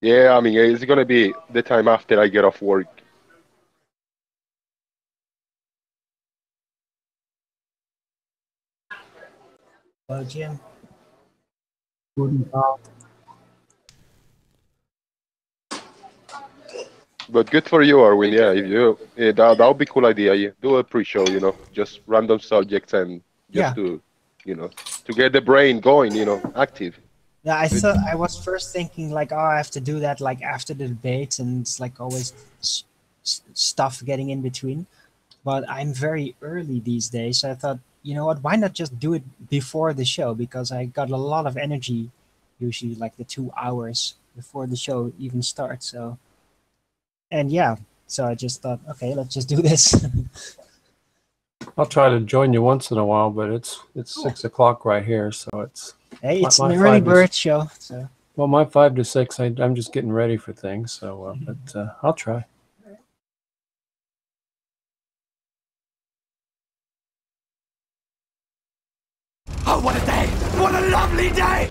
Yeah, I mean, it's gonna be the time after I get off work. Well, Jim. But good for you, Arwin. Yeah, if you, yeah, that would be cool idea. You do a pre-show, just random subjects and just Yeah. to get the brain going, active. Yeah, I Good. thought I was first thinking like, oh, I have to do that like after the debates, and it's like always stuff getting in between. But I'm very early these days, so I thought, you know what, why not just do it before the show? Because I got a lot of energy, usually like the 2 hours before the show even starts. So, and yeah, so I just thought, okay, let's just do this. I'll try to join you once in a while, but it's 6 o'clock right here, so it's Hey, it's my an early 5 to bird show. So well, my 5 to 6. I'm just getting ready for things, so but I'll try. Oh, what a day! What a lovely day!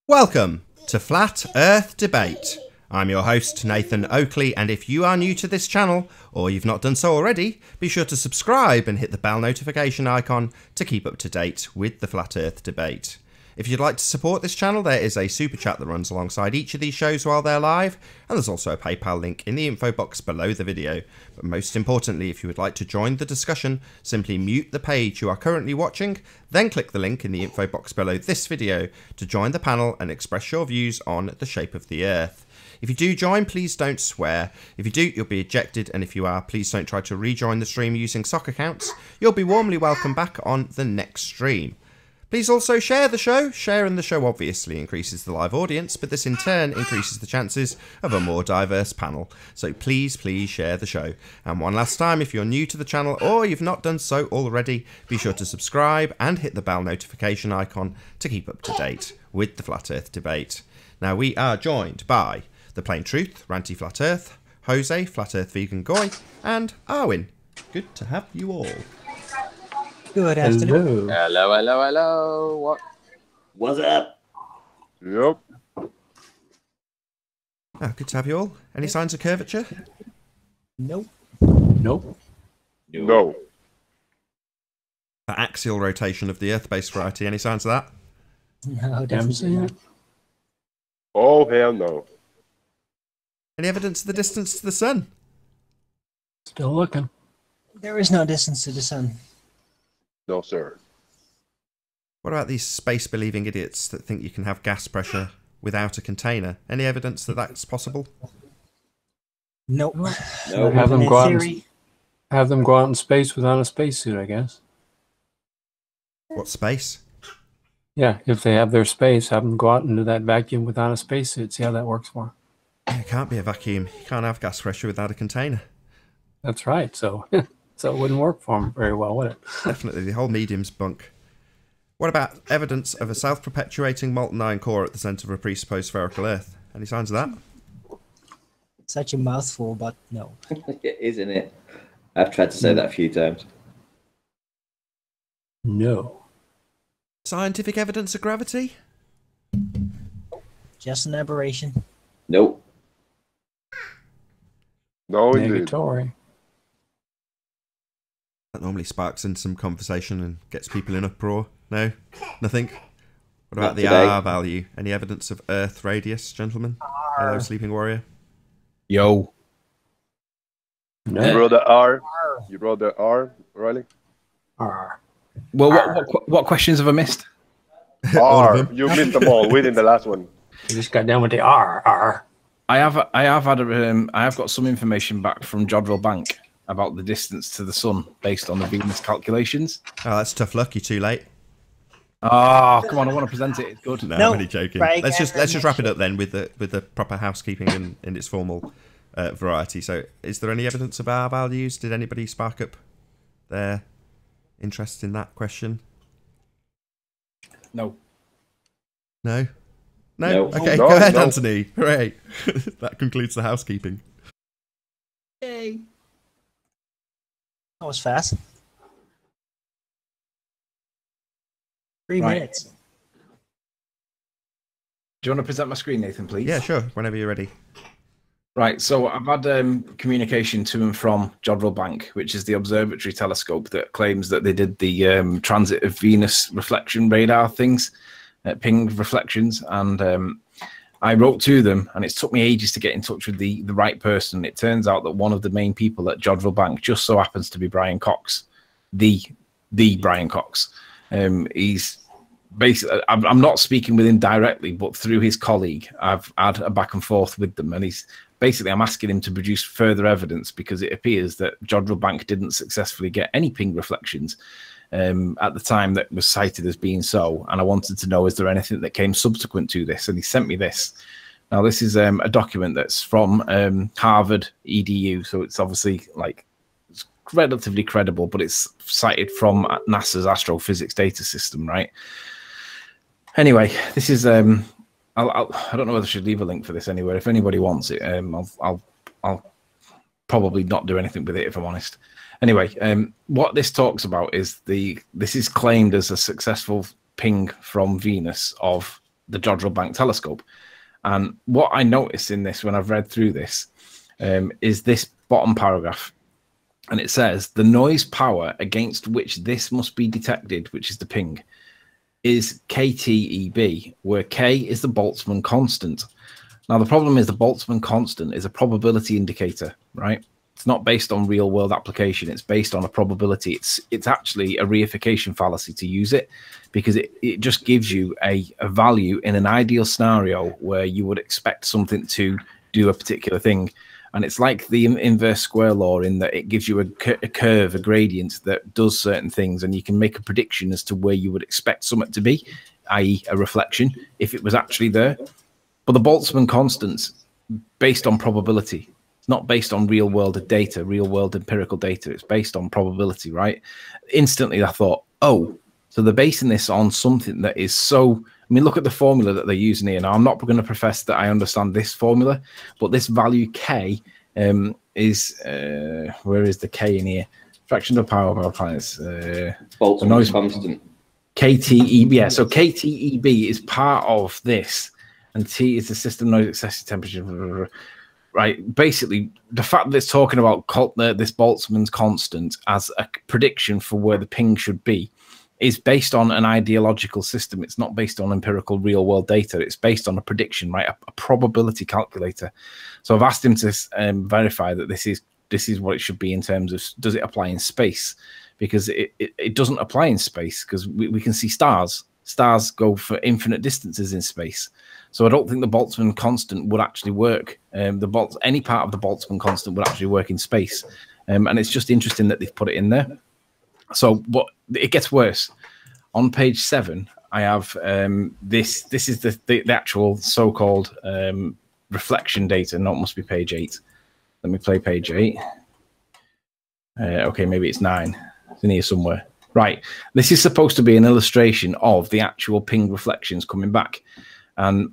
Welcome to Flat Earth Debate. I'm your host, Nathan Oakley, and if you are new to this channel, or you've not done so already, be sure to subscribe and hit the bell notification icon to keep up to date with the Flat Earth Debate. If you'd like to support this channel, there is a super chat that runs alongside each of these shows while they're live, and there's also a PayPal link in the info box below the video. But most importantly, if you would like to join the discussion, simply mute the page you are currently watching, then click the link in the info box below this video to join the panel and express your views on the shape of the Earth. If you do join, please don't swear. If you do, you'll be ejected, and if you are, please don't try to rejoin the stream using sock accounts. You'll be warmly welcomed back on the next stream. Please also share the show. Sharing the show obviously increases the live audience, but this in turn increases the chances of a more diverse panel. So please share the show. And one last time, if you're new to the channel or you've not done so already, be sure to subscribe and hit the bell notification icon to keep up to date with the Flat Earth Debate. Now we are joined by The Plain Truth, Ranty Flat Earth, Jose, Flat Earth Vegan Goy, and Arwin. Good to have you all. good afternoon. Hello. Hello. What? What's up? Yep. Oh, good to have you all. Any signs of curvature? Nope. Nope. No. The axial rotation of the Earth-based variety. Any signs of that? No, Haven't definitely seen not. it. Oh hell no. Any evidence of the distance to the sun? Still looking. There is no distance to the sun. No sir. What about these space-believing idiots that think you can have gas pressure without a container? Any evidence that that's possible? Nope. No. Have them In go out. theory, Have them go out in space without a spacesuit, I guess. What space? Yeah, if they have their space, have them go out into that vacuum without a spacesuit. See how that works for 'em. It can't be a vacuum. You can't have gas pressure without a container. That's right. So, so it wouldn't work for them very well, would it? Definitely, the whole medium's bunk. What about evidence of a self-perpetuating molten iron core at the centre of a presupposed spherical Earth? Any signs of that? such a mouthful, but no. Isn't it? I've tried to say that a few times. No. Scientific evidence of gravity? Just an aberration. Nope. No indeed. Negatory. That normally sparks in some conversation and gets people in uproar. No? Nothing? What about Not the today. R value? Any evidence of Earth radius, gentlemen? Hello, Sleeping Warrior. Yo. You No. brought the R. You brought the R, Riley? R. Well, what questions have I missed? All of R. them. You missed them all within the last one. You just got down with the R. I have got some information back from Jodrell Bank about the distance to the sun based on the Venus calculations. Oh, that's tough luck. You're too late. Oh, come on! I want to present it. It's good. No, No, I'm only joking. Craig, Let's just never wrap it up then with the proper housekeeping in its formal variety. So, is there any evidence of R values? Did anybody spark up their interest in that question? No. No. No. No. Okay, No, go ahead, no. Anthony. Hooray! That concludes the housekeeping. Yay! That was fast. 3 Right. minutes. Do you want to present my screen, Nathan, please? Yeah, sure. Whenever you're ready. Right, so I've had communication to and from Jodrell Bank, which is the observatory telescope that claims that they did the transit of Venus reflection radar things, ping reflections, and I wrote to them, and it took me ages to get in touch with the right person. It turns out that one of the main people at Jodrell Bank just so happens to be Brian Cox, the Brian Cox. He's basically, I'm not speaking with him directly, but through his colleague, I've had a back and forth with them, and he's basically, I'm asking him to produce further evidence because it appears that Jodrell Bank didn't successfully get any ping reflections at the time that was cited as being so. And I wanted to know, is there anything that came subsequent to this? And he sent me this. Now, this is a document that's from Harvard EDU, so it's obviously like it's relatively credible, but it's cited from NASA's astrophysics data system, right? Anyway, this is I don't know whether I should leave a link for this anywhere. If anybody wants it, I'll probably not do anything with it if I'm honest. Anyway, what this talks about is this is claimed as a successful ping from Venus of the Jodrell Bank telescope. And what I noticed in this when I've read through this is this bottom paragraph. And it says, the noise power against which this must be detected, which is the ping, is KTEB, where K is the Boltzmann constant. Now, the problem is the Boltzmann constant is a probability indicator, right? It's not based on real world application. It's based on a probability. It's actually a reification fallacy to use it because it just gives you a value in an ideal scenario where you would expect something to do a particular thing. And it's like the inverse square law in that it gives you a curve, a gradient that does certain things, and you can make a prediction as to where you would expect something to be, i.e. a reflection, if it was actually there. But the Boltzmann constant's based on probability. It's not based on real-world data, real-world empirical data. It's based on probability, right? Instantly, I thought, oh, so they're basing this on something that is so... I mean, look at the formula that they're using here. Now, I'm not going to profess that I understand this formula, but this value K is... where is the K in here? Fraction of power of our planets. Boltzmann noise constant. KTEB, yeah. So KTEB is part of this, and T is the system noise excessive temperature. Right. Basically, the fact that it's talking about this Boltzmann's constant as a prediction for where the ping should be is based on an ideological system. It's not based on empirical real world data. It's based on a prediction, right? A probability calculator. So I've asked him to verify that this is what it should be in terms of, does it apply in space? Because it doesn't apply in space because we can see stars. Stars go for infinite distances in space. So I don't think the Boltzmann constant would actually work. Any part of the Boltzmann constant would actually work in space. And it's just interesting that they've put it in there. So it gets worse. On page 7, I have this is the actual so-called reflection data. No, it must be page 8. Let me play page 8. Okay, maybe it's 9. It's in here somewhere. Right. This is supposed to be an illustration of the actual ping reflections coming back. And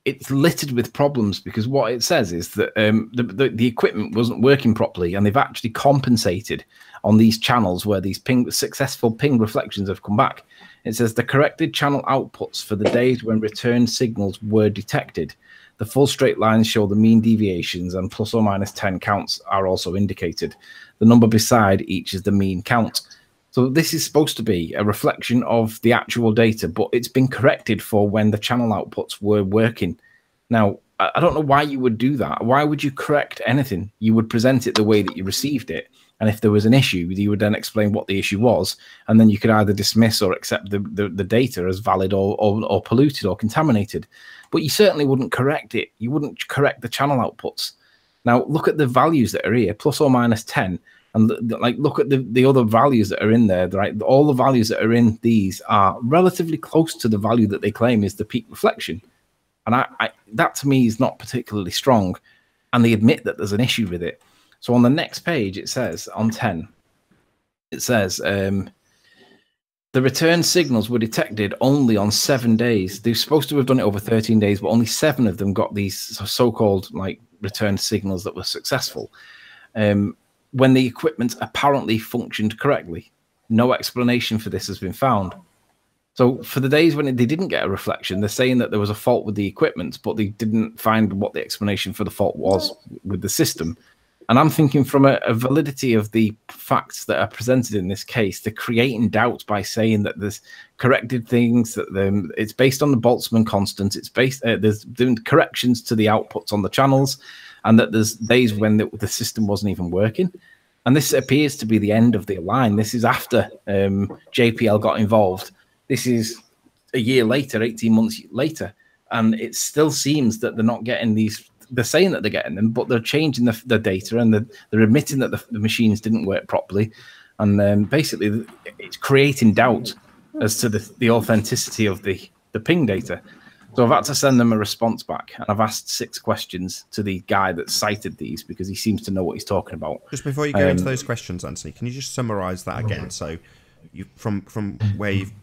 it's littered with problems because what it says is that the equipment wasn't working properly, and they've actually compensated on these channels where these successful ping reflections have come back. It says the corrected channel outputs for the days when return signals were detected. The full straight lines show the mean deviations, and plus or minus 10 counts are also indicated. The number beside each is the mean count. So this is supposed to be a reflection of the actual data, but it's been corrected for when the channel outputs were working. Now, I don't know why you would do that. Why would you correct anything? You would present it the way that you received it. And if there was an issue, you would then explain what the issue was. And then you could either dismiss or accept the data as valid or polluted or contaminated. But you certainly wouldn't correct it. You wouldn't correct the channel outputs. Now, look at the values that are here, plus or minus 10. And look at the other values that are in there, right? All the values that are in these are relatively close to the value that they claim is the peak reflection. And that to me is not particularly strong. And they admit that there's an issue with it. So on the next page, it says, on 10, it says, the return signals were detected only on 7 days. They're supposed to have done it over 13 days, but only 7 of them got these so-called like return signals that were successful. when the equipment apparently functioned correctly. No explanation for this has been found. So for the days when they didn't get a reflection, they're saying that there was a fault with the equipment, but they didn't find what the explanation for the fault was with the system. And I'm thinking from a validity of the facts that are presented in this case, they're creating doubt by saying that there's corrected things, that it's based on the Boltzmann constant, it's based there's doing corrections to the outputs on the channels, and that there's days when the system wasn't even working. And this appears to be the end of the line. This is after JPL got involved. This is a year later, 18 months later, and it still seems that they're not getting these. They're saying that they're getting them, but they're changing the data, and they're admitting that the machines didn't work properly. And basically, it's creating doubt as to the authenticity of the ping data. So I've had to send them a response back, and I've asked 6 questions to the guy that cited these because he seems to know what he's talking about. Just before you go into those questions, Anthony, can you just summarise that again? So, you from where you've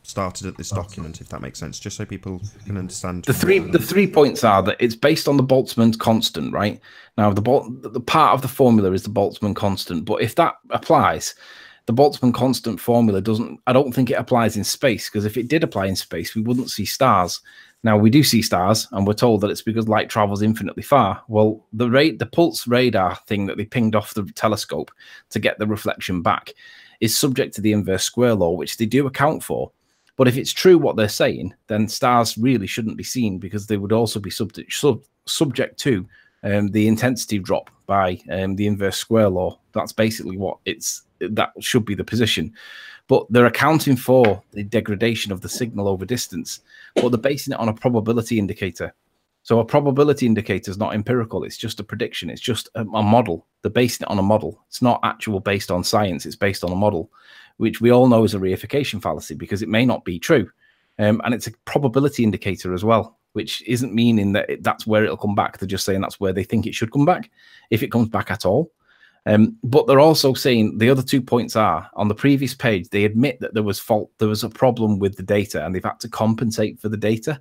started at this document, if that makes sense, just so people can understand. The three points are that it's based on the Boltzmann constant, right? Now, the part of the formula is the Boltzmann constant, but if that applies, the Boltzmann constant formula doesn't. I don't think it applies in space, because if it did apply in space, we wouldn't see stars. Now, we do see stars, and we're told that it's because light travels infinitely far. Well, the pulse radar thing that they pinged off the telescope to get the reflection back is subject to the inverse square law, which they do account for. But if it's true what they're saying, then stars really shouldn't be seen, because they would also be subject to the intensity drop by the inverse square law. That's basically that should be the position. But they're accounting for the degradation of the signal over distance, but they're basing it on a probability indicator. So a probability indicator is not empirical. It's just a prediction. It's just a model. They're basing it on a model. It's not actual based on science. It's based on a model, which we all know is a reification fallacy, because it may not be true. And it's a probability indicator as well, which isn't meaning that that's where it'll come back. They're just saying that's where they think it should come back, if it comes back at all. But they're also saying the other 2 points are, on the previous page, they admit that there was a problem with the data, and they've had to compensate for the data.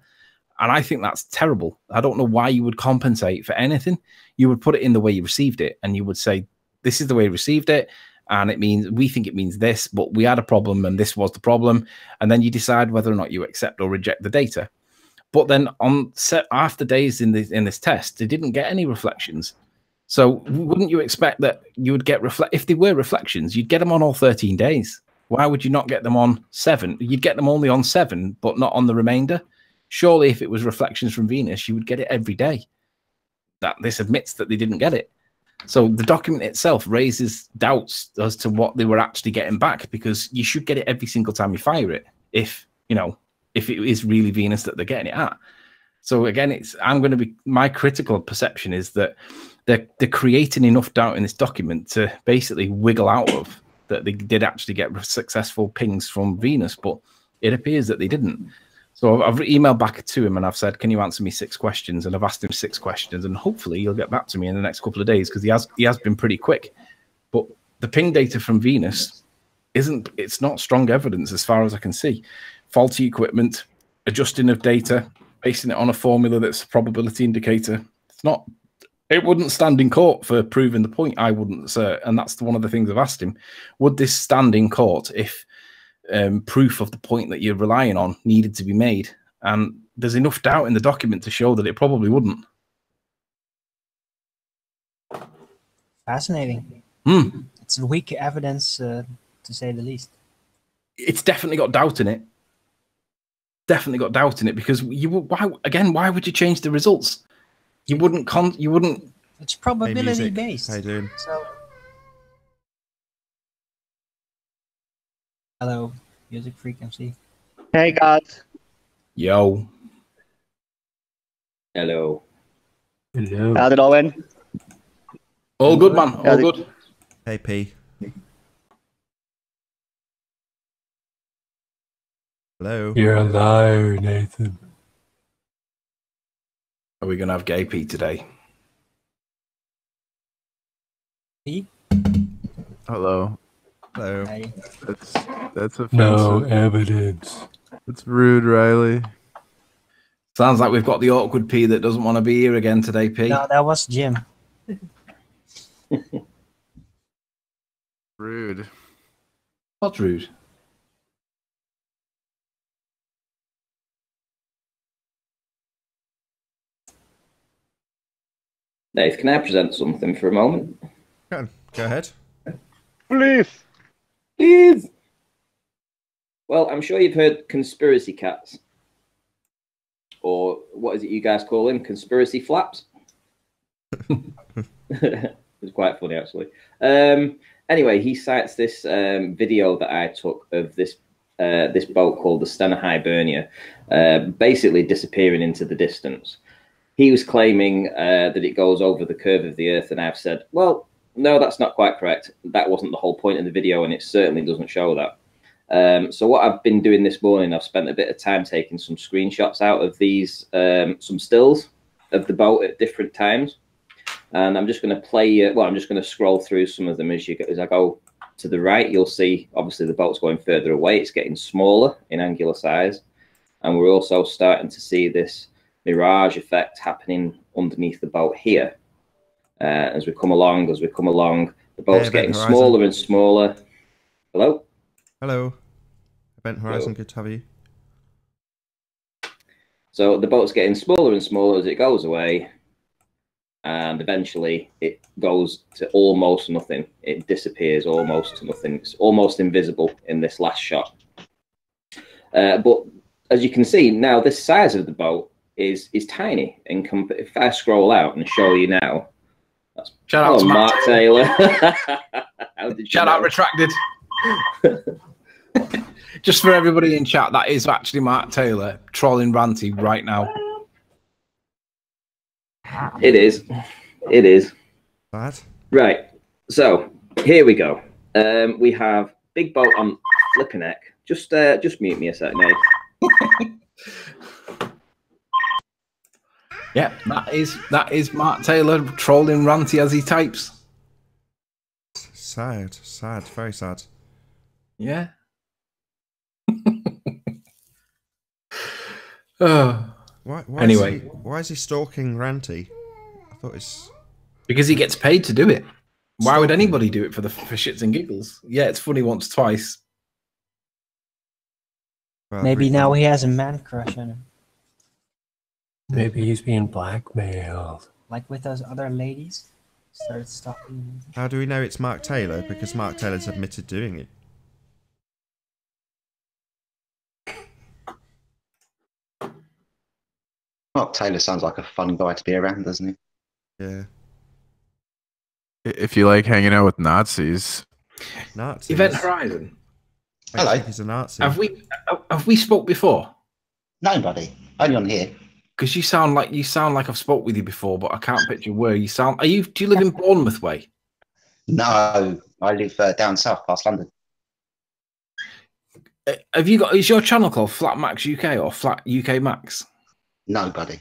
And I think that's terrible. I don't know why you would compensate for anything. You would put it in the way you received it, and you would say, this is the way you received it, and we think it means this, but we had a problem, and this was the problem. And then you decide whether or not you accept or reject the data. But then after days in this test, they didn't get any reflections. So wouldn't you expect that you would get if they were reflections, you'd get them on all 13 days? Why would you not get them on 7? You'd get them only on 7, but not on the remainder. Surely if it was reflections from Venus, you would get it every day. This admits that they didn't get it. So the document itself raises doubts as to what they were actually getting back, because you should get it every single time you fire it, if it is really Venus that they're getting it at. So again, my critical perception is that they're creating enough doubt in this document to basically wiggle out of that they did actually get successful pings from Venus, but it appears that they didn't. So I've emailed back to him and I've said, can you answer me 6 questions? And I've asked him 6 questions, and hopefully he'll get back to me in the next couple of days, because he has been pretty quick. But the ping data from Venus it's not strong evidence as far as I can see. Faulty equipment, adjusting of data, basing it on a formula that's a probability indicator. It wouldn't stand in court for proving the point, I wouldn't, sir. And that's one of the things I've asked him. Would this stand in court if proof of the point that you're relying on needed to be made? And there's enough doubt in the document to show that it probably wouldn't. Fascinating. It's weak evidence, to say the least. It's definitely got doubt in it. Definitely got doubt in it, because why would you change the results? You wouldn't. It's probability based. How you doing? So, hello, music frequency. Hey guys. Yo. Hello. Hello. How's it all in? All good, man. All good. Hey, P. Hello. You're a liar, Nathan. Are we going to have gay P today? P? Hello. Hello. Hey. That's offensive. No evidence. It's rude, Riley. Sounds like we've got the awkward P that doesn't want to be here again today, P. No, that was Jim. What's rude? Dave, can I present something for a moment? Go ahead. Please. Please. Well, I'm sure you've heard conspiracy cats. Or what is it you guys call them? Conspiracy flaps? It's quite funny, actually. Anyway, he cites this video that I took of this boat called the Stena Hibernia, basically disappearing into the distance. He was claiming that it goes over the curve of the Earth, and I've said, well, no, that's not quite correct. That wasn't the whole point of the video, and it certainly doesn't show that. So what I've been doing this morning, I've spent a bit of time taking some screenshots out of these, some stills of the boat at different times. And I'm just going to play, well, I'm just going to scroll through some of them as I go to the right. You'll see, obviously, the boat's going further away. It's getting smaller in angular size. And we're also starting to see this mirage effect happening underneath the boat here. As we come along, the boat's getting smaller and smaller. Hello? Hello. Event Horizon, good to have you. So the boat's getting smaller and smaller as it goes away. And eventually it goes to almost nothing. It disappears almost to nothing. It's almost invisible in this last shot. But as you can see now, this size of the boat is tiny. If I scroll out and show you now, that's shout out to Mark Taylor. Shout out retracted. Just for everybody in chat, that is actually Mark Taylor trolling Ranty right now. It is. It is. Bad. Right. So here we go. We have big boat on flipping neck. Just mute me a sec, mate. Yeah, that is Mark Taylor trolling Ranty as he types. Sad, very sad. Yeah. Oh. Anyway, why is he stalking Ranty? I thought it's because he gets paid to do it. Why would anybody do it for shits and giggles? Yeah, it's funny once, twice. well, Maybe now he has a man crush on him, Maybe he's being blackmailed. like with those other ladies. Started stalking him. How do we know it's Mark Taylor? Because Mark Taylor's admitted doing it. Mark Taylor sounds like a fun guy to be around, doesn't he? Yeah. If you like hanging out with Nazis. Nazis. Event Horizon. Hello. He's a Nazi. Have we spoke before? Nobody. Only on here. Because you sound like I've spoke with you before, but I can't picture where you sound. Do you live in Bournemouth way? No, I live down south past London. Is your channel called Flat Max UK or Flat UK Max? Nobody.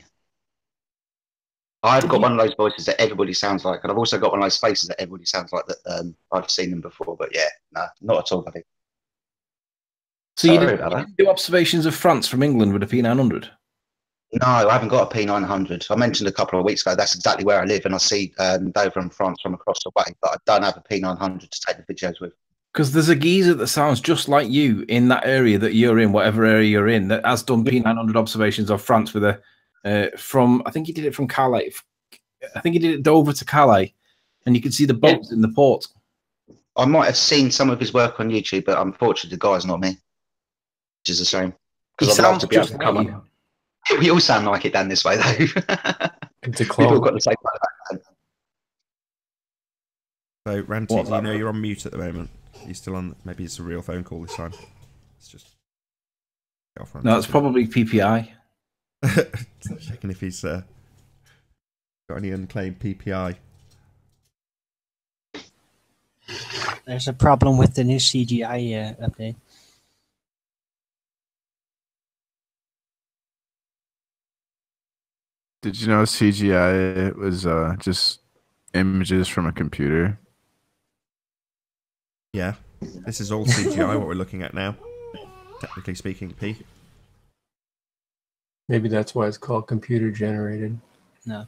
I've got one of those voices that everybody sounds like, and I've also got one of those faces that everybody sounds like. That I've seen them before, but yeah, no, not at all, buddy. So you didn't do observations of France from England with a P900? No, I haven't got a P900. I mentioned a couple of weeks ago that's exactly where I live, and I see Dover and France from across the way, but I don't have a P900 to take the videos with. Because there's a geezer that sounds just like you in that area that you're in, whatever area you're in, that has done P900 observations of France with a from, I think he did it from Calais. I think he did it Dover to Calais, and you can see the boats in the port. I might have seen some of his work on YouTube, but unfortunately, the guy's not me, which is a shame. Because I'd love to be able to come on. We all sound like it down this way, though. We've all got the same background. So, Ranty, do you know you're on mute at the moment? Are you still on? Maybe it's a real phone call this time. It's just. No, it's probably PPI. Checking if he's got any unclaimed PPI. There's a problem with the new CGI update. Did you know CGI was just images from a computer? Yeah, this is all CGI, what we're looking at now. Technically speaking, P. Maybe that's why it's called computer generated. No.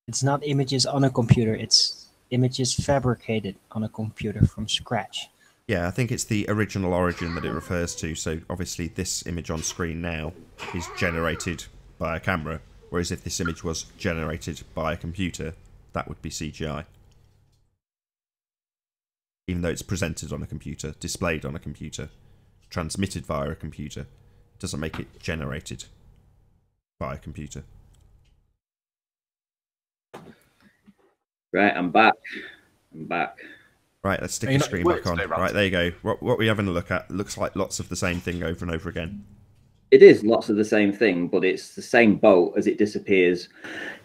It's not images on a computer, it's images fabricated on a computer from scratch. Yeah, I think it's the original origin that it refers to. So obviously this image on screen now is generated by a camera, whereas if this image was generated by a computer, that would be CGI. Even though it's presented on a computer, displayed on a computer, transmitted via a computer, it doesn't make it generated by a computer. Right, I'm back. I'm back. Right, let's stick the screen back on. Right, there you go. What we're having a look at looks like lots of the same thing over and over again. It is lots of the same thing, but it's the same boat as it disappears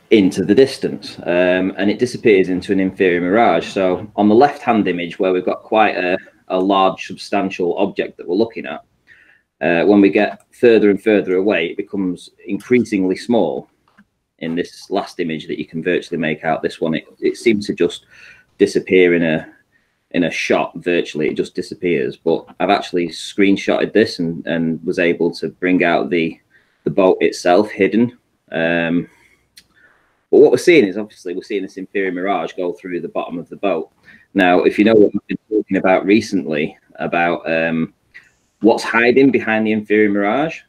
into the distance, and it disappears into an inferior mirage. So on the left-hand image, where we've got quite a large, substantial object that we're looking at, when we get further and further away, it becomes increasingly small. In this last image that you can virtually make out, this one, it seems to just disappear in a shot. Virtually, it just disappears. But I've actually screenshotted this and was able to bring out the boat itself hidden. But what we're seeing is, obviously, we're seeing this inferior mirage go through the bottom of the boat. Now, if you know what we've been talking about recently, about what's hiding behind the inferior mirage,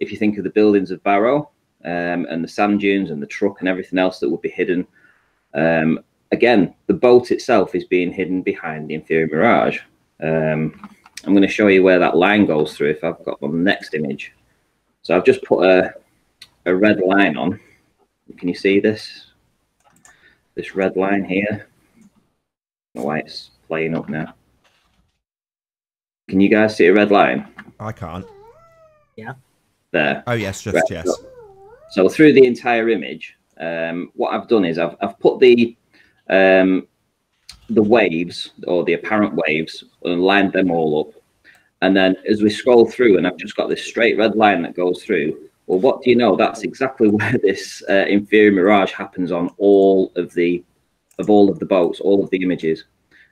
if you think of the buildings of Barrow, and the sand dunes and the truck and everything else that would be hidden, again, the boat itself is being hidden behind the inferior mirage. I'm going to show you where that line goes through if I've got on the next image. So I've just put a red line on. Can you see this? This red line here. I don't know why it's playing up now. Can you guys see a red line? I can't. Yeah. There. Oh yes, just right. yes. So through the entire image, what I've done is I've put the waves, or the apparent waves, and lined them all up. And then as we scroll through, and I've just got this straight red line that goes through. Well, what do you know? That's exactly where this inferior mirage happens on all of the boats, all of the images.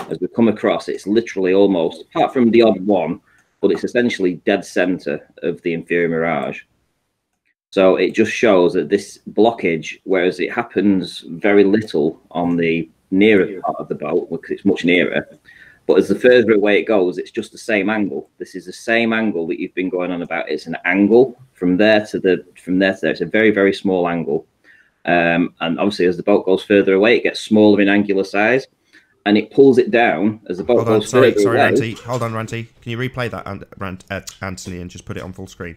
As we come across, it's literally almost, apart from the odd one, but it's essentially dead center of the inferior mirage. So it just shows that this blockage, whereas it happens very little on the nearer part of the boat, because it's much nearer, but as the further away it goes, it's just the same angle. This is the same angle that you've been going on about. It's an angle from there to there. It's a very, very small angle. And obviously, as the boat goes further away, it gets smaller in angular size, and it pulls it down as the boat goes further away. Sorry, Ranty. Hold on, Ranty. Can you replay that, Anthony, and just put it on full screen?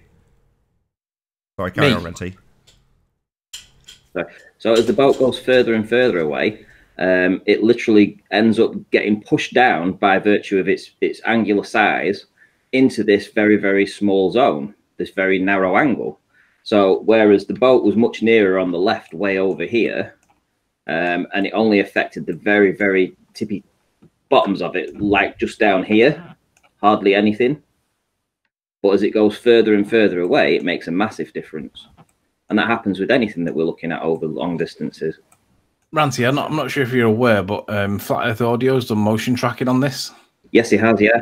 Sorry, carry on, Renty. So as the boat goes further and further away, it literally ends up getting pushed down by virtue of its angular size into this very, very small zone, this very narrow angle. So whereas the boat was much nearer on the left, way over here, and it only affected the very, very tippy bottoms of it, like just down here, hardly anything. But as it goes further and further away, it makes a massive difference. And that happens with anything that we're looking at over long distances. Ranty, I'm not sure if you're aware, but Flat Earth Audio's done motion tracking on this. Yes, it has, yeah.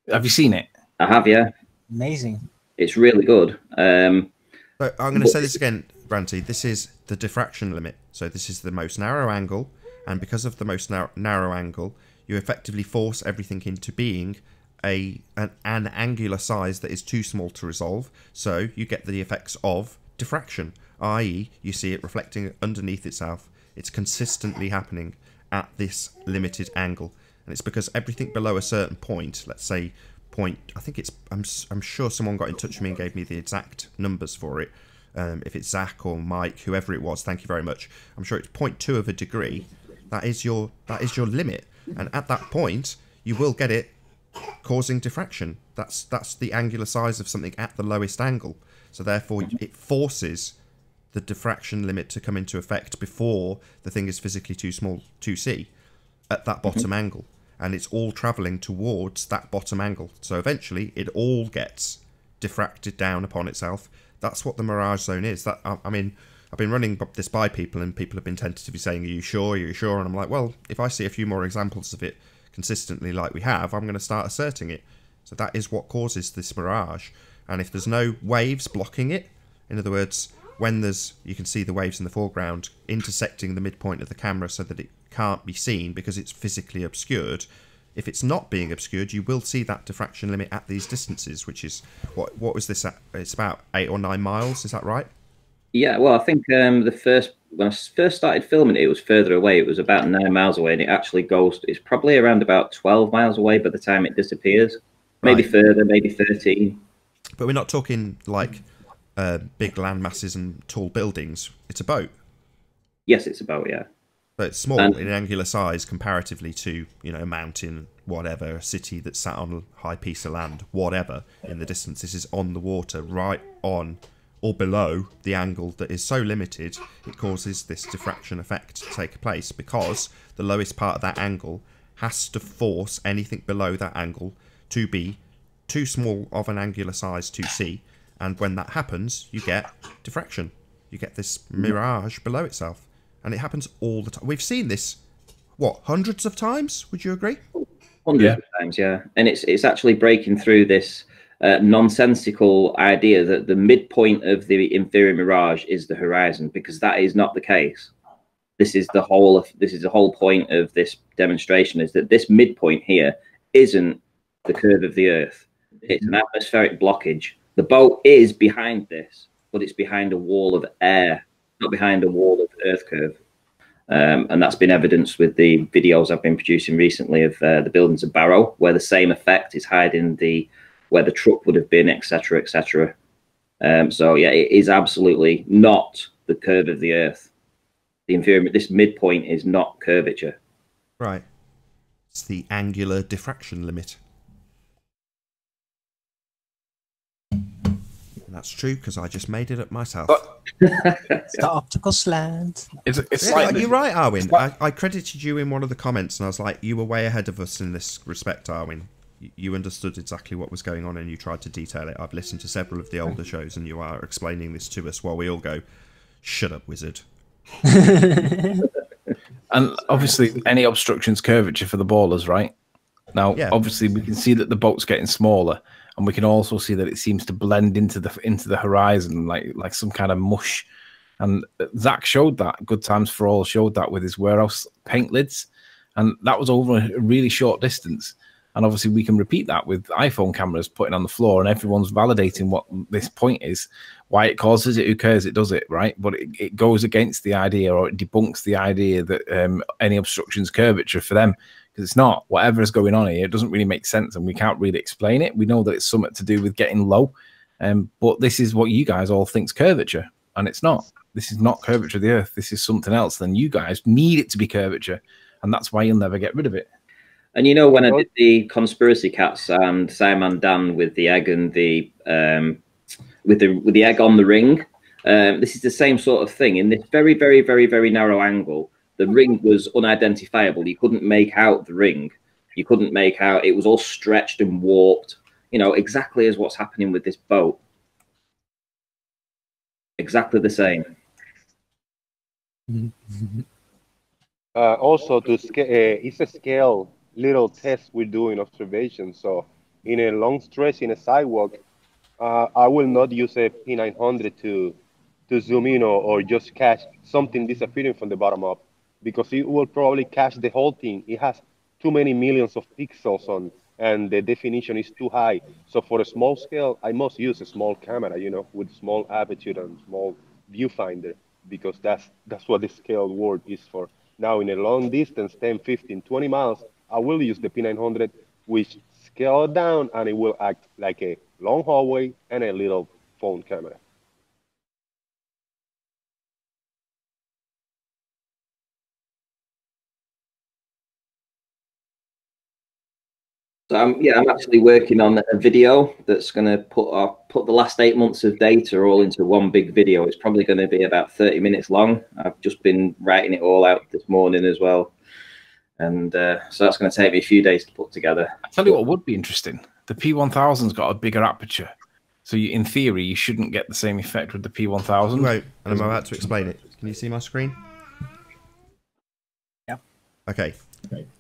Have you seen it? I have, yeah. Amazing. It's really good. So I'm going to say this again, Ranty. This is the diffraction limit. So this is the most narrow angle. And because of the most narrow angle, you effectively force everything into being an angular size that is too small to resolve, so you get the effects of diffraction, i.e. you see it reflecting underneath itself. It's consistently happening at this limited angle, and it's because everything below a certain point, let's say point, I think it's, I'm sure someone got in touch with me and gave me the exact numbers for it. If it's Zach or Mike, whoever it was, thank you very much. I'm sure it's 0.2 of a degree. That is your limit, and at that point you will get it causing diffraction. That's the angular size of something at the lowest angle. So therefore it forces the diffraction limit to come into effect before the thing is physically too small to see at that bottom angle. And it's all travelling towards that bottom angle. So eventually it all gets diffracted down upon itself. That's what the mirage zone is. That I mean, I've been running this by people, and people have been tentatively saying, are you sure? Are you sure? And I'm like, well, if I see a few more examples of it consistently like we have, I'm going to start asserting it. So that is what causes this mirage. And if there's no waves blocking it, in other words, when there's, you can see the waves in the foreground intersecting the midpoint of the camera so that it can't be seen because it's physically obscured, if it's not being obscured, you will see that diffraction limit at these distances, which is what was this at? It's about 8 or 9 miles. Is that right? Yeah, well, I think when I first started filming it, it was further away. It was about 9 miles away, and it actually goes. It's probably around about 12 miles away by the time it disappears. Maybe further, maybe 13. But we're not talking like big land masses and tall buildings. It's a boat. Yes, it's a boat. Yeah. But it's small in angular size comparatively to, you know, a mountain, whatever, a city that's sat on a high piece of land, whatever, in the distance. This is on the water, right on or below the angle that is so limited, it causes this diffraction effect to take place, because the lowest part of that angle has to force anything below that angle to be too small of an angular size to see. And when that happens, you get diffraction. You get this mirage below itself. And it happens all the time. We've seen this, what, hundreds of times? Would you agree? Hundreds of times, yeah. And it's actually breaking through this nonsensical idea that the midpoint of the inferior mirage is the horizon, because that is not the case. This is the whole point of this demonstration, is that this midpoint here isn't the curve of the Earth. It's an atmospheric blockage. The boat is behind this, but it's behind a wall of air, not behind a wall of Earth curve. And that's been evidenced with the videos I've been producing recently of the buildings of Barrow, where the same effect is hiding where the truck would have been, etc., etc. So yeah, it is absolutely not the curve of the Earth. This midpoint is not curvature. Right. It's the angular diffraction limit. That's true, because I just made it up myself. It's the optical slant. You're right, Arwin. I credited you in one of the comments, and I was like, you were way ahead of us in this respect, Arwin. You understood exactly what was going on, and you tried to detail it. I've listened to several of the older shows, and you are explaining this to us while we all go, shut up, wizard. And obviously, any obstruction's curvature for the ballers, right? Now, obviously, we can see that the boat's getting smaller, and we can also see that it seems to blend into the horizon like some kind of mush. And Zach showed that. Good Times for All showed that with his warehouse paint lids, and that was over a really short distance. And obviously, we can repeat that with iPhone cameras putting on the floor, and everyone's validating what this point is, why it causes it, who cares, it does it, right? But it goes against the idea, or it debunks the idea that any obstruction's curvature for them. Because it's not. Whatever is going on here, it doesn't really make sense, and we can't really explain it. We know that it's something to do with getting low, but this is what you guys all think's curvature, and it's not. This is not curvature of the Earth. This is something else. Then you guys need it to be curvature, and that's why you'll never get rid of it. And you know, when I did the conspiracy cats and Simon Dan with the egg and the with the egg on the ring, this is the same sort of thing. In this very, very, very, very narrow angle, the ring was unidentifiable. You couldn't make out the ring. You couldn't make out. It was all stretched and warped. You know, exactly as what's happening with this boat. Exactly the same. Also, to scale, it's a scale little test we're doing observation. So, in a long stretch in a sidewalk, I will not use a P900 to zoom in or just catch something disappearing from the bottom up, because it will probably catch the whole thing. It has too many millions of pixels on, and the definition is too high. So for a small scale, I must use a small camera, you know, with small aperture and small viewfinder, because that's what the scale word is for. Now, in a long distance, 10, 15, 20 miles, I will use the P900, which scale down, and it will act like a long hallway and a little phone camera. So I'm actually working on a video that's going to put the last 8 months of data all into one big video. It's probably going to be about 30 minutes long. I've just been writing it all out this morning as well. And so that's going to take me a few days to put together. I tell you what would be interesting. The P1000's got a bigger aperture. So in theory, you shouldn't get the same effect with the P1000. Right, and I'm about to explain it. Can you see my screen? Yeah. Okay.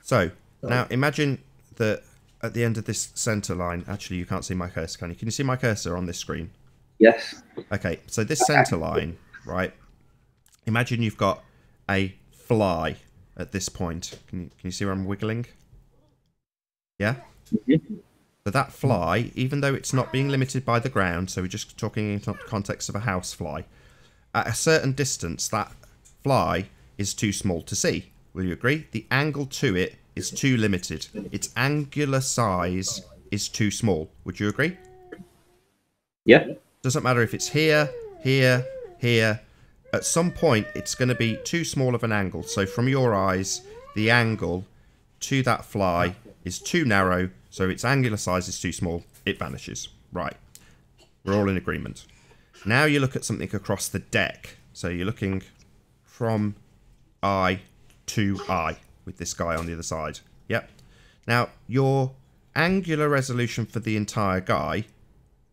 So now imagine that at the end of this center line, actually you can't see my cursor, can you? Can you see my cursor on this screen? Yes. Okay, so this center line, right? Imagine you've got a fly at this point. Can you see where I'm wiggling? Yeah? So that fly, even though it's not being limited by the ground, so we're just talking in the context of a house fly, at a certain distance, that fly is too small to see. Will you agree? The angle to it is too limited. Its angular size is too small. Would you agree? Yeah. Doesn't matter if it's here, here, here. At some point, it's going to be too small of an angle. So from your eyes, the angle to that fly is too narrow, so its angular size is too small. It vanishes. Right. We're all in agreement. Now you look at something across the deck. So you're looking from eye to eye with this guy on the other side. Yep. Now, your angular resolution for the entire guy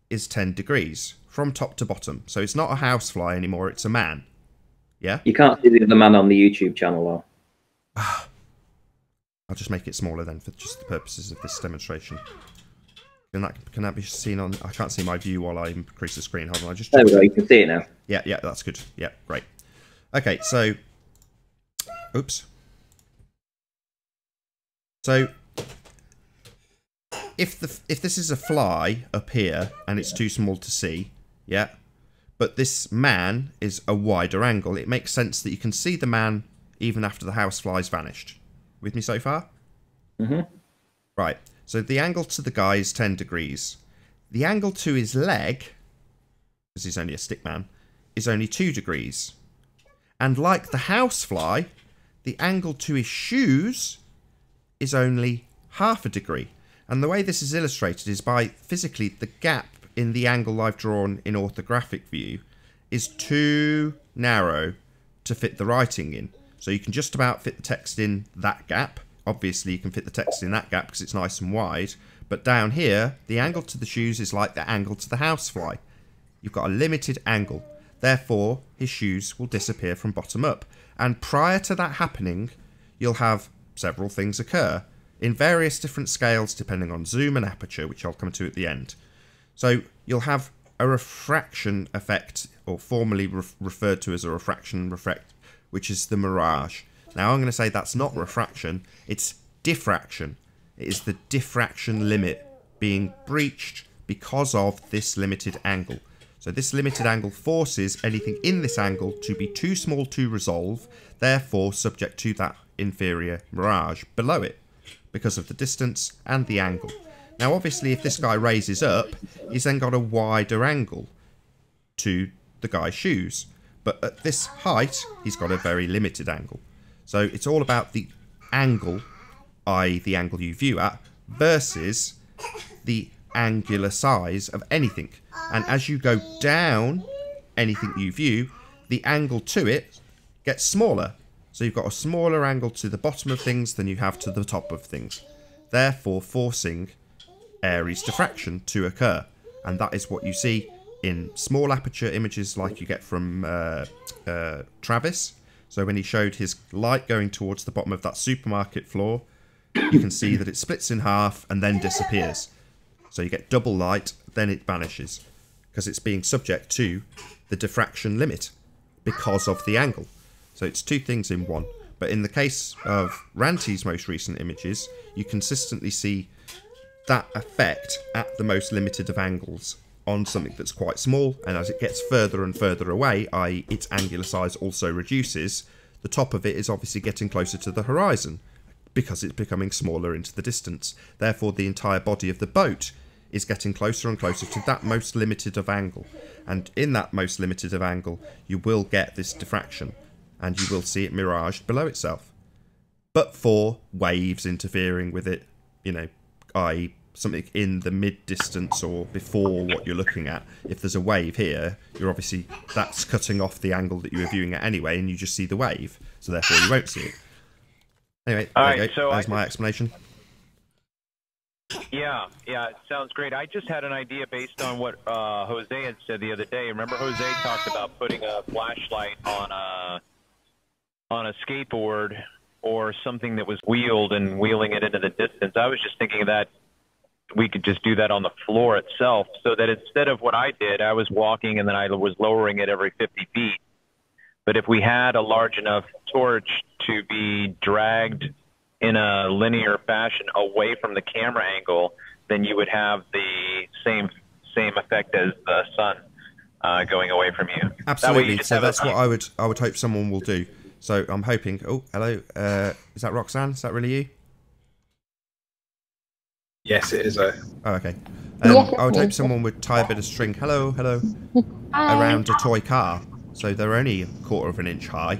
is 10 degrees from top to bottom. So it's not a housefly anymore, it's a man. Yeah? You can't see the other man on the YouTube channel, though. I'll just make it smaller then for just the purposes of this demonstration. Can that be seen on... I can't see my view while I increase the screen. Hold on, there we go, you can see it now. Yeah, yeah, that's good. Yeah, great. Okay, so... Oops. So... If this is a fly up here and it's too small to see, yeah, but this man is a wider angle, it makes sense that you can see the man even after the housefly's vanished. With me so far? Mm-hmm. Right. So the angle to the guy is 10 degrees. The angle to his leg, because he's only a stick man, is only 2 degrees. And like the housefly, the angle to his shoes is only half a degree. And the way this is illustrated is by physically the gap in the angle I've drawn in orthographic view is too narrow to fit the writing in. So you can just about fit the text in that gap. Obviously you can fit the text in that gap because it's nice and wide. But down here, the angle to the shoes is like the angle to the housefly. You've got a limited angle. Therefore, his shoes will disappear from bottom up. And prior to that happening, you'll have several things occur in various different scales depending on zoom and aperture, which I'll come to at the end. So you'll have a refraction effect, or formally referred to as a refraction effect, which is the mirage. Now I'm going to say that's not refraction, it's diffraction. It is the diffraction limit being breached because of this limited angle. So this limited angle forces anything in this angle to be too small to resolve, therefore subject to that inferior mirage below it, because of the distance and the angle. Now obviously if this guy raises up, he's then got a wider angle to the guy's shoes. But at this height, he's got a very limited angle. So it's all about the angle, i.e. the angle you view at, versus the angular size of anything. And as you go down anything you view, the angle to it gets smaller. So you've got a smaller angle to the bottom of things than you have to the top of things, therefore forcing Aries diffraction to occur. And that is what you see in small aperture images like you get from Travis. So when he showed his light going towards the bottom of that supermarket floor, you can see that it splits in half and then disappears. So you get double light, then it vanishes, because it's being subject to the diffraction limit because of the angle. So it's two things in one. But in the case of Ranty's most recent images, you consistently see that effect at the most limited of angles on something that's quite small, and as it gets further and further away, i.e. its angular size also reduces, the top of it is obviously getting closer to the horizon because it's becoming smaller into the distance. Therefore the entire body of the boat is getting closer and closer to that most limited of angle, and in that most limited of angle you will get this diffraction and you will see it miraged below itself. But for waves interfering with it, you know, i.e. something in the mid-distance or before what you're looking at, if there's a wave here, you're obviously, that's cutting off the angle that you were viewing at anyway, and you just see the wave, so therefore you won't see it. Anyway, there you go. So there's my explanation. Yeah, it sounds great. I just had an idea based on what Jose had said the other day. Remember, Jose talked about putting a flashlight on a skateboard or something that was wheeled and wheeling it into the distance. I was just thinking that we could just do that on the floor itself, so that instead of what I did, I was walking and then I was lowering it every 50 feet. But if we had a large enough torch to be dragged in a linear fashion away from the camera angle, then you would have the same effect as the sun going away from you. Absolutely. So that's what I would hope someone will do. So I'm hoping. Oh, hello. Is that Roxanne? Is that really you? Yes, it is. Oh, okay. Yes, I would it's hope me. someone would tie a bit of string. Hello, Hi. around a toy car, so they're only 1/4 of an inch high,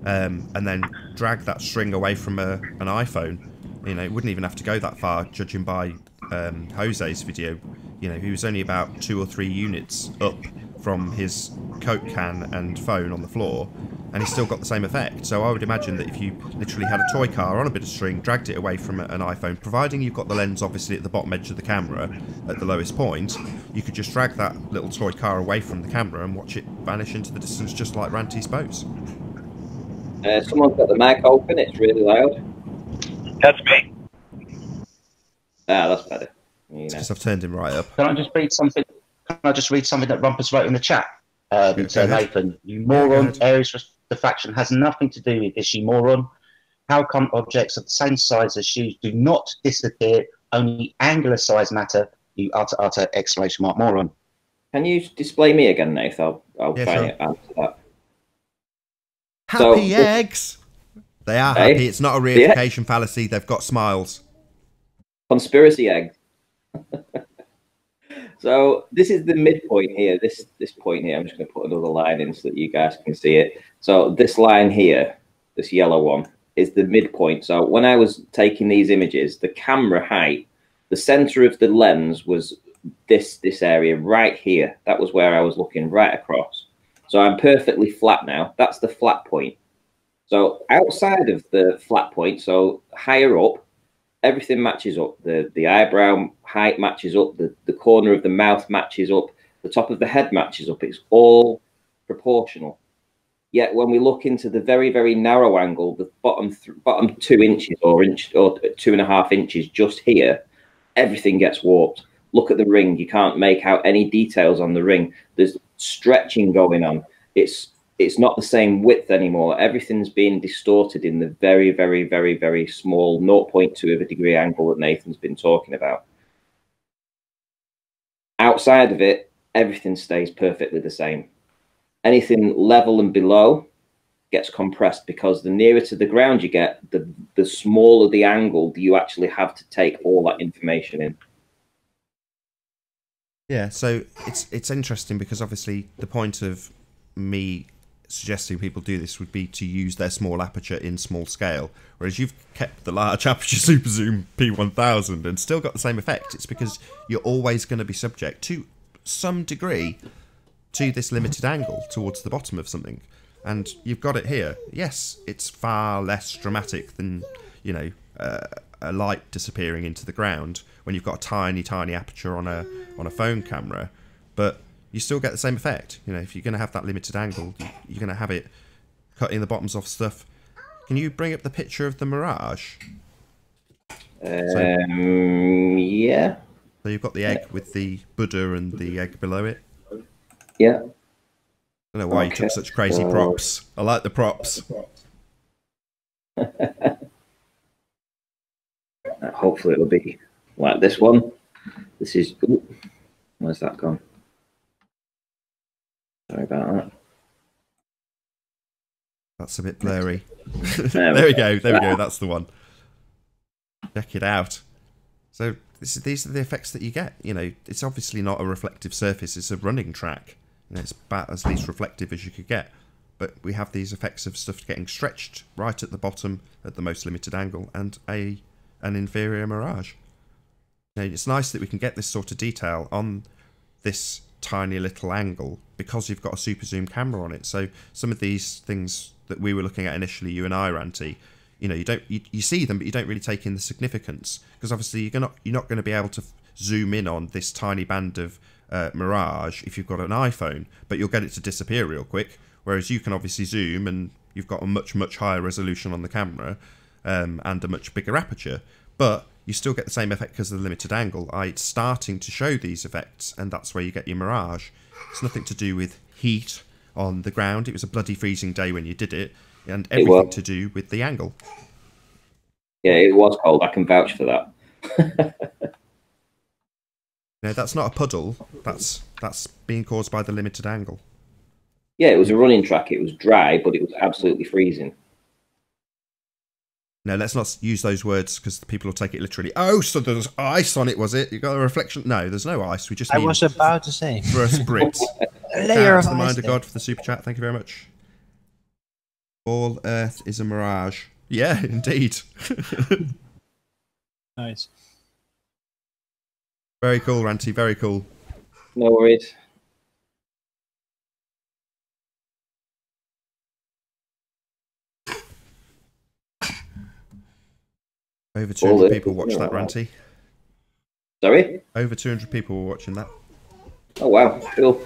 and then drag that string away from an iPhone. You know, it wouldn't even have to go that far, judging by Jose's video. You know, he was only about 2 or 3 units up from his Coke can and phone on the floor, and he still got the same effect. So I would imagine that if you literally had a toy car on a bit of string, dragged it away from an iPhone, providing you've got the lens obviously at the bottom edge of the camera at the lowest point, you could just drag that little toy car away from the camera and watch it vanish into the distance, just like Ranty's boats. Someone's got the mic open. It's really loud. That's me. Ah, that's better. Because I've turned him right up. Can I just read something? Can I just read something that Rumpus wrote in the chat? So Nathan, you moron, Aries faction has nothing to do with this, you moron. How come objects of the same size as shoes do not disappear? Only angular size matter, you utter exclamation mark moron. Can you display me again, Nathan? I'll Yeah, try sure. and answer that. Happy eggs! They are Hey? happy. It's not a reification fallacy. They've got smiles. Conspiracy egg. So this is the midpoint here. This point here. I'm just going to put another line in so that you guys can see it. So this line here, this yellow one, is the midpoint. So when I was taking these images, the camera height, the center of the lens was this area right here. That was where I was looking right across. So I'm perfectly flat now. That's the flat point. So outside of the flat point, so higher up, everything matches up. The eyebrow height matches up. The corner of the mouth matches up. The top of the head matches up. It's all proportional. Yet when we look into the very, very narrow angle, the bottom 2 inches or 2.5 inches just here, everything gets warped. Look at the ring. You can't make out any details on the ring. There's stretching going on. It's not the same width anymore. Everything's being distorted in the very, very, very, very small 0.2 of a degree angle that Nathan's been talking about. Outside of it, everything stays perfectly the same. Anything level and below gets compressed because the nearer to the ground you get, the smaller the angle you actually have to take all that information in. Yeah, so it's interesting because obviously the point of me suggesting people do this would be to use their small aperture in small scale, whereas you've kept the large aperture super zoom P1000 and still got the same effect. It's because you're always going to be subject to some degree to this limited angle towards the bottom of something, and you've got it here. Yes, it's far less dramatic than, you know, a light disappearing into the ground when you've got a tiny aperture on a phone camera, but you still get the same effect. You know, if you're going to have that limited angle, you're going to have it cutting the bottoms off stuff. Can you bring up the picture of the Mirage? Yeah. So you've got the egg with the Buddha and the egg below it. Yeah. I don't know why you took such crazy props. I like the props. Hopefully it'll be like this one. This is... Ooh, where's that gone? Sorry about that. That's a bit blurry. There we go. That's the one. Check it out. So these are the effects that you get. You know, it's obviously not a reflective surface. It's a running track. You know, it's about as least reflective as you could get. But we have these effects of stuff getting stretched right at the bottom at the most limited angle and an inferior mirage. You know, it's nice that we can get this sort of detail on this tiny little angle because you've got a super zoom camera on it. So some of these things that we were looking at initially, you and I, Ranty, you know, you see them, but you don't really take in the significance because obviously you're not going to be able to zoom in on this tiny band of mirage if you've got an iPhone, but you'll get it to disappear real quick. Whereas you can obviously zoom and you've got a much higher resolution on the camera and a much bigger aperture, but you still get the same effect because of the limited angle. It's starting to show these effects, and that's where you get your mirage. It's nothing to do with heat on the ground. It was a bloody freezing day when you did it, and everything to do with the angle. Yeah, it was cold. I can vouch for that. No, that's not a puddle. That's being caused by the limited angle. Yeah, it was a running track. It was dry, but it was absolutely freezing. No, let's not use those words because people will take it literally. Oh, so there's ice on it, was it? You got a reflection? No, there's no ice. We just I mean was about to say. for a spritz. A layer of the ice mind of there. God for the super chat. Thank you very much. All Earth is a mirage. Yeah, indeed. Nice. Very cool, Ranty. Very cool. No worries. Over 200 people watched that, Ranty. Sorry? Over 200 people were watching that. Oh, wow. Cool.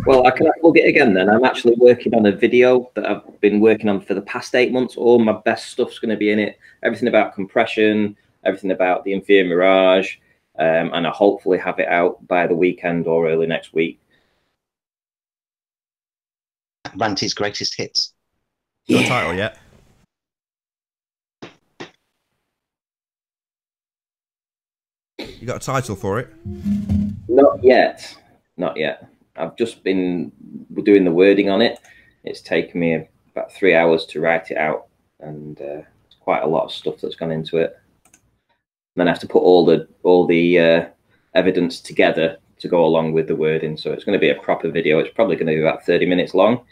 Well, I can plug it again then. I'm actually working on a video that I've been working on for the past 8 months. All my best stuff's going to be in it. Everything about compression, everything about the inferior mirage, and I hopefully have it out by the weekend or early next week. Ranty's greatest hits. Got a title yet? You got a title for it? Not yet. Not yet. I've just been doing the wording on it. It's taken me about 3 hours to write it out, and it's quite a lot of stuff that's gone into it. And then I have to put all the evidence together to go along with the wording. So it's going to be a proper video. It's probably going to be about 30 minutes long.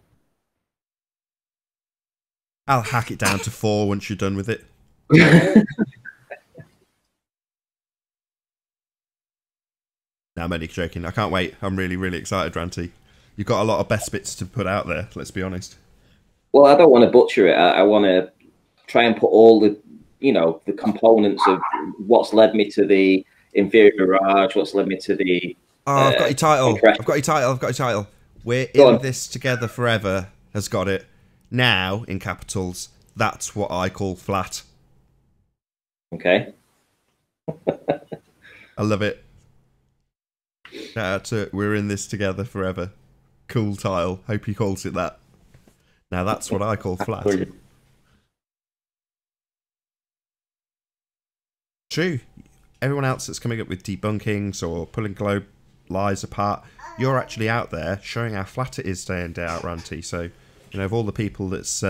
I'll hack it down to 4 once you're done with it. No, I'm only joking. I can't wait. I'm really, really excited, Ranty. You've got a lot of best bits to put out there, let's be honest. Well, I don't want to butcher it. I want to try and put all the, the components of what's led me to the inferior mirage, what's led me to the... Oh, I've got your title. compression. I've got your title. We're in this together forever has got it. Now, in capitals, that's what I call flat. Okay. I love it. Shout out to We're in this together forever. Cool title. Hope he calls it that. Now that's what I call flat. True. Everyone else that's coming up with debunkings or pulling globe lies apart, you're actually out there showing how flat it is day in, day out, Ranty. So, of all the people that's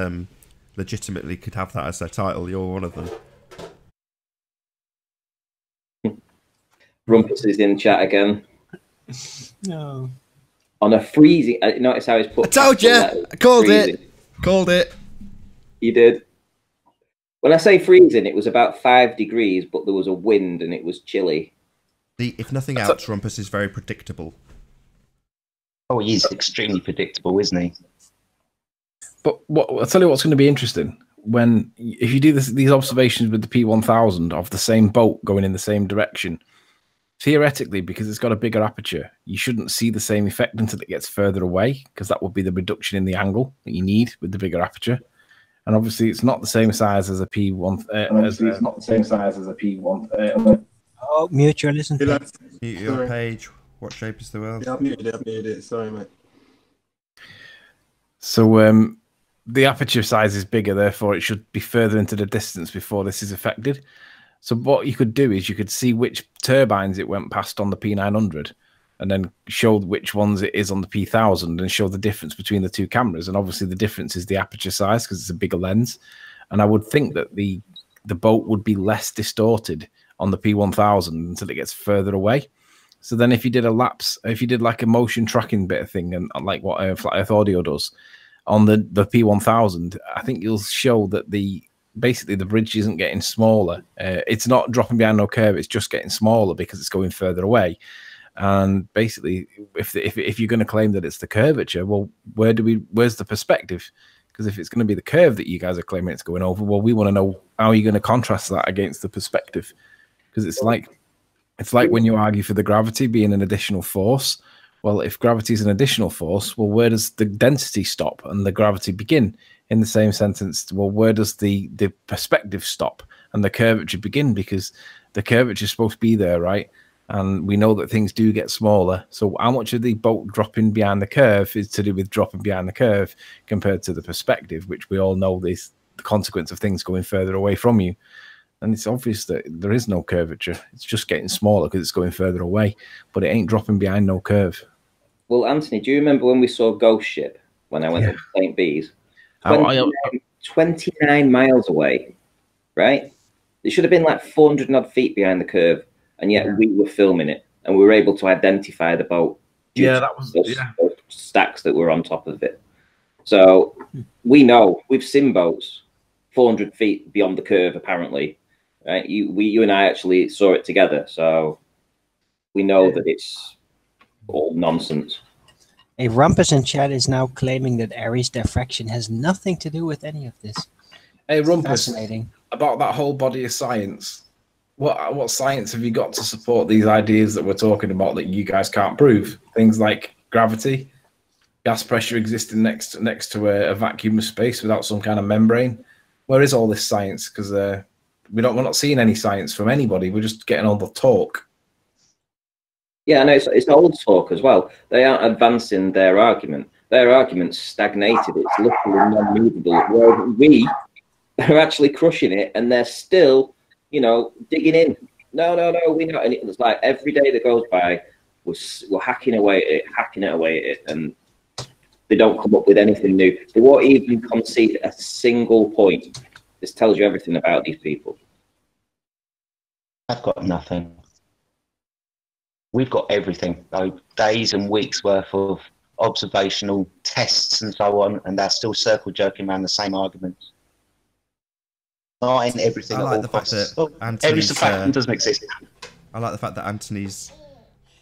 legitimately could have that as their title, you're one of them. Rumpus is in chat again. No. On a freezing... Notice how he's put... I told you! I called it! Called it! You did. When I say freezing, it was about 5 degrees, but there was a wind and it was chilly. If nothing else, Rumpus is very predictable. Oh, he's extremely predictable, isn't he? But I'll tell you what's going to be interesting. If you do these observations with the P1000 of the same boat going in the same direction, theoretically, because it's got a bigger aperture, you shouldn't see the same effect until it gets further away, because that would be the reduction in the angle that you need with the bigger aperture. And obviously, it's not the same size as a P1. It's not the same size as a P1. Oh, mute your listen. Mute your page. What shape is the world? Yeah, I've muted it. Sorry, mate. So the aperture size is bigger, therefore it should be further into the distance before this is affected. So what you could do is you could see which turbines it went past on the P900 and then show which ones it is on the P1000 and show the difference between the two cameras. And obviously the difference is the aperture size because it's a bigger lens. And I would think that the boat would be less distorted on the P1000 until it gets further away. So then if you did a lapse, if you did like a motion tracking bit of thing and like what Flat Earth Audio does on the P1000, I think you'll show that basically the bridge isn't getting smaller. It's not dropping behind no curve, it's just getting smaller because it's going further away. And basically, if you're going to claim that it's the curvature, well, where's the perspective? Because if it's going to be the curve that you guys are claiming it's going over, well, we want to know how you're going to contrast that against the perspective. Because it's like when you argue for the gravity being an additional force. Well, if gravity is an additional force, well, where does the density stop and the gravity begin? In the same sentence, well, where does the perspective stop and the curvature begin? Because the curvature is supposed to be there, right? And we know that things do get smaller. So how much of the boat dropping behind the curve is to do with dropping behind the curve compared to the perspective, which we all know is the consequence of things going further away from you. And it's obvious that there is no curvature. It's just getting smaller because it's going further away, but it ain't dropping behind no curve. Well, Anthony, do you remember when we saw Ghost Ship when I went up to St. Bees? 29 miles away, right? It should have been like 400 and odd feet behind the curve, and yet we were filming it, and we were able to identify the boat. Yeah, that was those stacks that were on top of it. So we know, we've seen boats 400 feet beyond the curve, apparently. Right? You and I actually saw it together, so we know that it's all nonsense. A Rumpus in chat is now claiming that Aries diffraction has nothing to do with any of this. Hey, Rumpus, fascinating. About that whole body of science, what science have you got to support these ideas that we're talking about that you guys can't prove? Things like gravity, gas pressure existing next to a vacuum of space without some kind of membrane. Where is all this science? Because we're not seeing any science from anybody. We're just getting all the talk. Yeah, no, it's old talk as well. They aren't advancing their argument. Their argument's stagnated. It's literally non-movable. Where we are actually crushing it, and they're still, digging in. No, we're not. And it's like every day that goes by, we're hacking away at it, and they don't come up with anything new. They won't even concede a single point. This tells you everything about these people. I've got nothing. We've got everything, though, days and weeks worth of observational tests and so on, and they're still circle jerking around the same arguments. Not in everything. I like the fact that every surfactant doesn't exist. I like the fact that Anthony's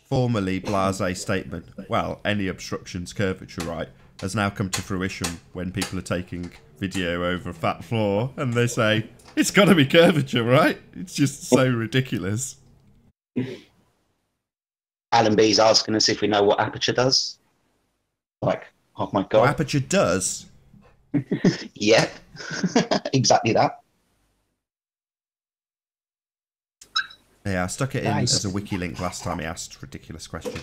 formerly blasé statement, well, any obstruction's curvature, right, has now come to fruition when people are taking video over a fat floor and they say, it's got to be curvature, right? It's just so ridiculous. Alan B's asking us if we know what aperture does. Like, oh my God. What aperture does? Yeah, exactly that. Yeah, I stuck it in as a wiki link last time he asked a ridiculous question.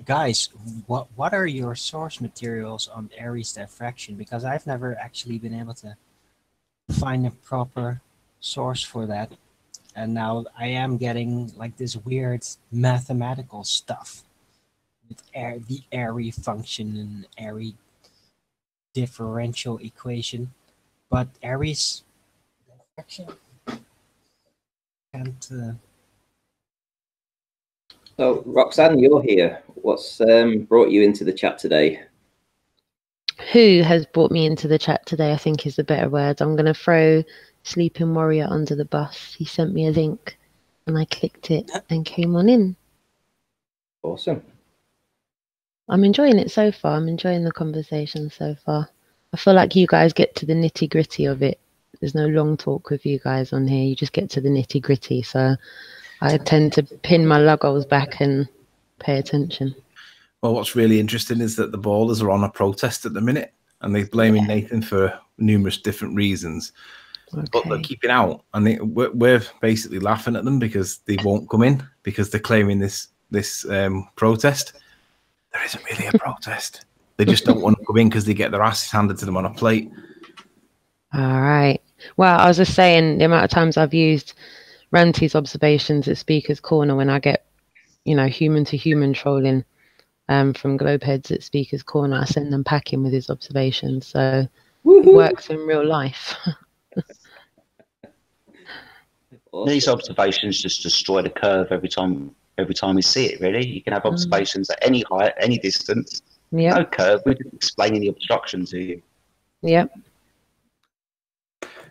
Guys, what are your source materials on Aries diffraction? Because I've never actually been able to find a proper source for that. And now I am getting like this weird mathematical stuff with the Airy function and Airy differential equation. But Aries diffraction can't... So, Roxanne, you're here. What's brought you into the chat today? Who has brought me into the chat today, I think is the better word. I'm going to throw Sleeping Warrior under the bus. He sent me a link and I clicked it and came on in. Awesome. I'm enjoying it so far. I'm enjoying the conversation so far. I feel like you guys get to the nitty gritty of it. There's no long talk with you guys on here. You just get to the nitty gritty. So I tend to pin my luggles back and pay attention. Well, what's really interesting is that the ballers are on a protest at the minute and they're blaming Nathan for numerous different reasons. Okay. But they're keeping out, and we're basically laughing at them because they won't come in because they're claiming this protest. There isn't really a protest. They just don't want to come in because they get their asses handed to them on a plate. All right. Well, I was just saying the amount of times I've used Ranty's observations at Speaker's Corner when I get, human to human trolling from Globeheads at Speaker's Corner. I send them packing with his observations, so it works in real life. These observations just destroy the curve every time we see it, really. You can have observations at any height, any distance, no curve. We're just explaining the obstruction to you. Yep.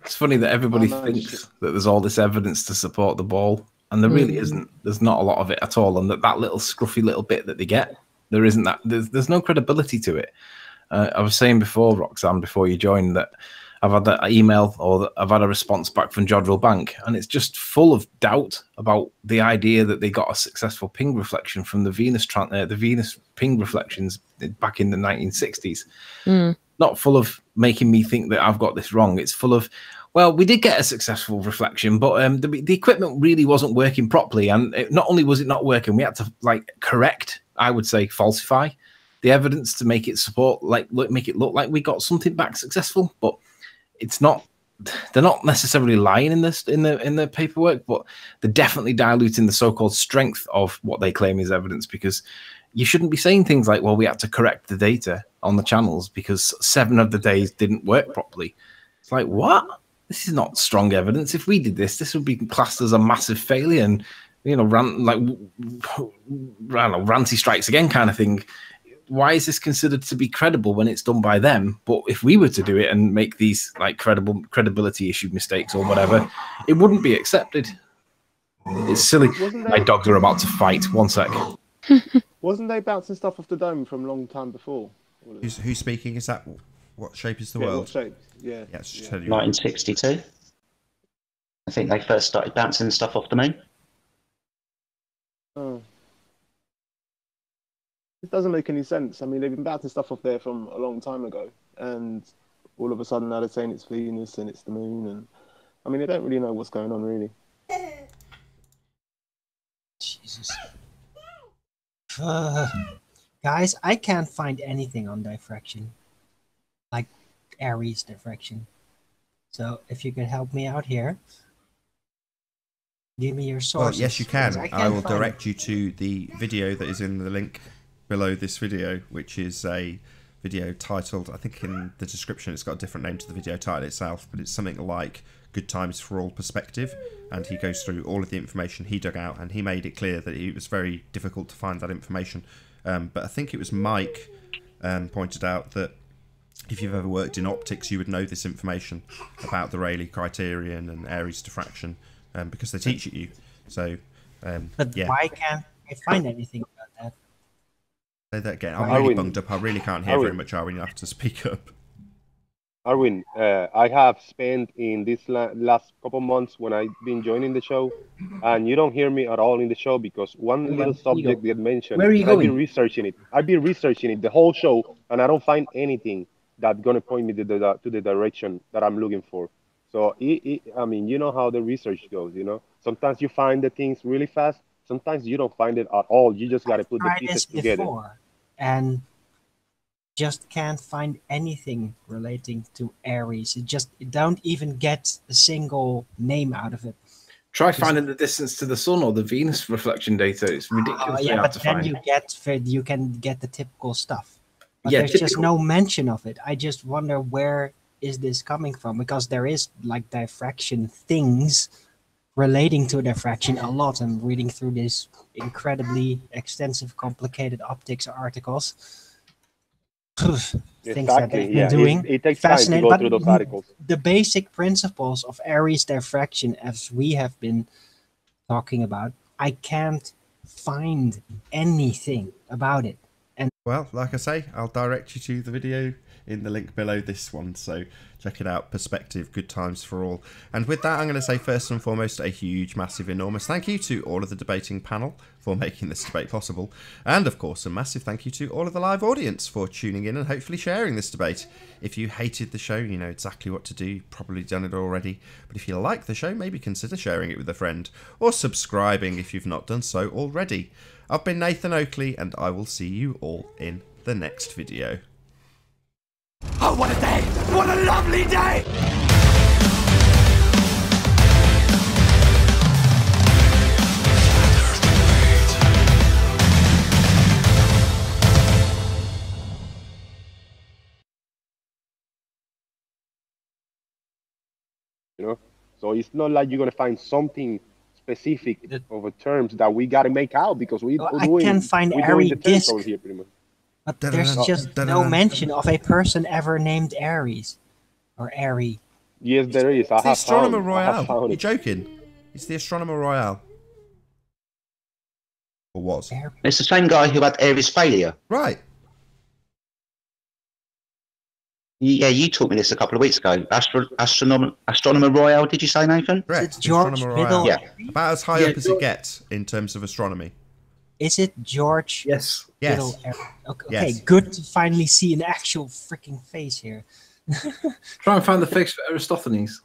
It's funny that everybody thinks that there's all this evidence to support the ball, and there really isn't. There's not a lot of it at all, and that little scruffy little bit that they get, there isn't that. There's no credibility to it. I was saying before, Roxanne, before you joined, that I've had that email or I've had a response back from Jodrell Bank, and it's just full of doubt about the idea that they got a successful ping reflection from the Venus ping reflections back in the 1960s. Not full of making me think that I've got this wrong. It's full of, well, we did get a successful reflection, but the equipment really wasn't working properly, and not only was it not working, we had to correct, I would say, falsify the evidence to make it make it look like we got something back successful, but it's not they're not necessarily lying in this in the paperwork, but they're definitely diluting the so-called strength of what they claim is evidence, because you shouldn't be saying things like, well, we had to correct the data on the channels because 7 of the days didn't work properly. It's like, what? This is not strong evidence. If we did this would be classed as a massive failure and, you know, ranty strikes again kind of thing. Why is this considered to be credible when it's done by them? But if we were to do it and make these like credibility issue mistakes or whatever, it wouldn't be accepted. It's silly. My dogs are about to fight. One sec. Wasn't they bouncing stuff off the dome from a long time before? Who's speaking? Is that what shape is the Yeah, world? what shape? Yeah. Yeah, it's just tell you. 1962. I think they first started bouncing stuff off the moon. Oh. It doesn't make any sense. I mean, they've been bouncing stuff off there from a long time ago, and all of a sudden now they're saying it's Venus and it's the moon, and I mean, they don't really know what's going on, really. Jesus. Guys, I can't find anything on diffraction, like Aries diffraction. So if you could help me out here, give me your sources. Well, yes, you can. I will find direct you to the video that is in the link below this video, which is a video titled, I think in the description it's got a different name to the video title itself, but it's something like Good Times for All Perspective, and he goes through all of the information he dug out, and he made it clear that it was very difficult to find that information. But I think it was Mike pointed out that if you've ever worked in optics, you would know this information about the Rayleigh criterion and Aries diffraction, because they teach it you. So, but yeah. why can't I find anything about that? Say that again. I'm really bunged up. I really can't hear very much, Arwin. You have to speak up. Arwin, I have spent in this last couple months when I've been joining the show, and you don't hear me at all in the show because one little subject get mentioned. Where are you going? I've been researching it. I've been researching it the whole show, and I don't find anything that's gonna point me to the direction that I'm looking for. So, I mean, you know how the research goes. You know, sometimes you find the things really fast. Sometimes you don't find it at all. You just got to put the pieces together. And just can't find anything relating to Aries. It don't even get a single name out of it. Try finding the distance to the sun or the Venus reflection data. It's ridiculously yeah, hard but to then find. you can get the typical stuff. But Yeah, there's just typical. no mention of it. I just wonder where is this coming from, because there is like diffraction things relating to diffraction a lot. I'm reading through these incredibly extensive, complicated optics articles. Things that they've been doing. It takes time to Fascinating, go through those articles. The basic principles of Aries diffraction, as we have been talking about, I can't find anything about it. And well, like I say, I'll direct you to the video in the link below this one, so check it out. Perspective, Good Times for All. And with that, I'm going to say first and foremost a huge, massive, enormous thank you to all of the debating panel for making this debate possible, and of course a massive thank you to all of the live audience for tuning in and hopefully sharing this debate. If you hated the show, you know exactly what to do. You've probably done it already, but if you like the show, maybe consider sharing it with a friend or subscribing if you've not done so already. I've been Nathan Oakley, and I will see you all in the next video. Oh, what a day! What a lovely day! You know, so it's not like you're gonna find something specific over terms that we got to make out because we're I can find we're Aries doing the terms disc, over here pretty much. but there's just no mention of a person ever named Aries or Airy. Yes, there is. It's the Astronomer Royale. You're joking? It's the Astronomer Royale. Or was? It's the same guy who had Aries failure. Right. Yeah, you taught me this a couple of weeks ago. Astronomer Royale, did you say, Nathan? Correct. George Middle? Yeah. About as high up as it gets in terms of astronomy. Is it George? Yes. Middle? Yes. Okay, Yes. good to finally see an actual freaking face here. Try and find the face for Aristophanes.